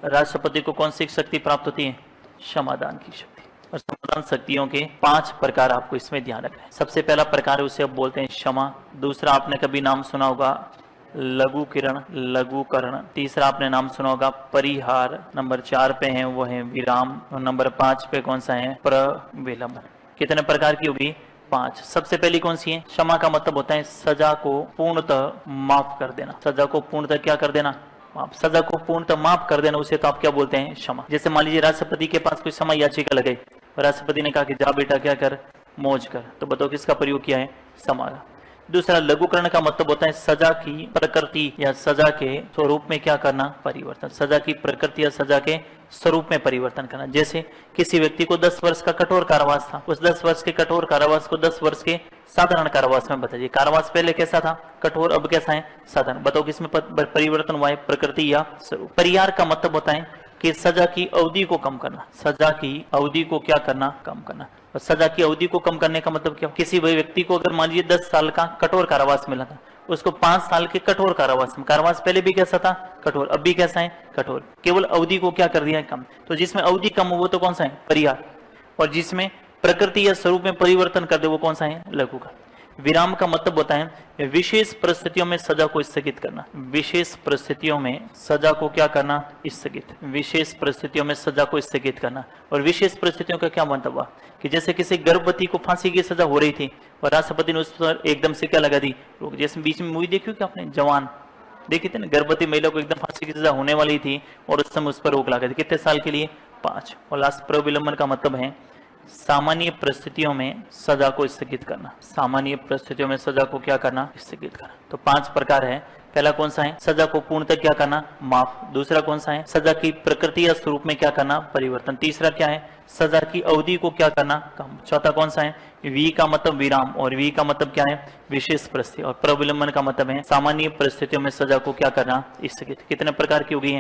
राष्ट्रपति को कौन सी शक्ति प्राप्त होती है? क्षमादान की शक्ति। और समाधान शक्तियों के 5 प्रकार आपको इसमें ध्यान रखना है। सबसे पहला प्रकार उसे अब बोलते हैं क्षमा। दूसरा आपने कभी नाम सुना होगा लघु किरण, लघुकरण। तीसरा आपने नाम सुना होगा परिहार। नंबर 4 पे है वो है विराम। और नंबर 5 पे कौन सा है? प्रविलंबन। कितने प्रकार की होगी? 5। सबसे पहली कौन सी है? क्षमा का मतलब होता है सजा को पूर्णतः माफ कर देना। सजा को पूर्णतः क्या कर देना? माफ। सजा को पूर्णतः माफ कर देना, उसे तो आप क्या बोलते हैं? क्षमा। जैसे मान लीजिए राष्ट्रपति के पास कोई क्षमा याचिका लगाई, राष्ट्रपति ने कहा कि जा बेटा क्या कर, मौज कर, तो बताओ किसका प्रयोग किया है? क्षमा का। दूसरा लघुकरण का मतलब होता है सजा की प्रकृति या सजा के स्वरूप में क्या करना? परिवर्तन। सजा की प्रकृति या सजा के स्वरूप में परिवर्तन करना। जैसे किसी व्यक्ति को 10 वर्ष का कठोर कारावास था, उस 10 वर्ष के कठोर कारावास को 10 वर्ष के साधारण कारावास में बताइए। कारावास पहले कैसा था? कठोर, अब कैसा है? साधारण। बताओ किसमें परिवर्तन हुआ है? प्रकृति या स्वरूप। परिहार का मतलब होता है कि सजा की अवधि को कम करना। सजा की अवधि को क्या करना? कम करना। और सजा की अवधि को कम करने का मतलब क्या? किसी व्यक्ति को अगर मान लीजिए 10 साल का कठोर कारावास मिला था, उसको 5 साल के कठोर कारावास में, कारावास पहले भी कैसा था? कठोर, अब भी कैसा है? कठोर। केवल अवधि को क्या कर दिया है? कम। तो जिसमें अवधि कम हो वो तो कौन सा है? परिहार। और जिसमें प्रकृति या स्वरूप में परिवर्तन कर दे वो कौन सा है? लघु का। विराम का मतलब होता है विशेष परिस्थितियों में सजा को स्थगित करना। विशेष परिस्थितियों में सजा को क्या करना? स्थगित। विशेष परिस्थितियों में सजा को स्थगित करना। और विशेष परिस्थितियों का क्या मतलब हुआ कि जैसे किसी गर्भवती को फांसी की सजा हो रही थी और राष्ट्रपति ने उस पर एकदम से क्या लगा दी? रोक। जैसे बीच में मूवी देखी क्या आपने? जवान देखी थी ना? गर्भवती महिला को एकदम फांसी की सजा होने वाली थी और उस समय उस पर रोक लगा दी। कितने साल के लिए? 5। और लास्ट प्रविलंबन का मतलब है सामान्य परिस्थितियों में सजा को स्थगित करना। सामान्य परिस्थितियों में सजा को क्या करना? स्थगित करना। तो 5 प्रकार है। पहला कौन सा है? सजा को पूर्णतः क्या करना? माफ। दूसरा कौन सा है? सजा की प्रकृति या स्वरूप में क्या करना? परिवर्तन। तीसरा क्या है? सजा की अवधि को क्या करना? कम। चौथा कौन सा है? वी का मतलब विराम। और वी का मतलब क्या है? विशेष परिस्थिति। और प्रविलंबन का मतलब है सामान्य परिस्थितियों में सजा को क्या करना? स्थगित। कितने प्रकार की होगी है?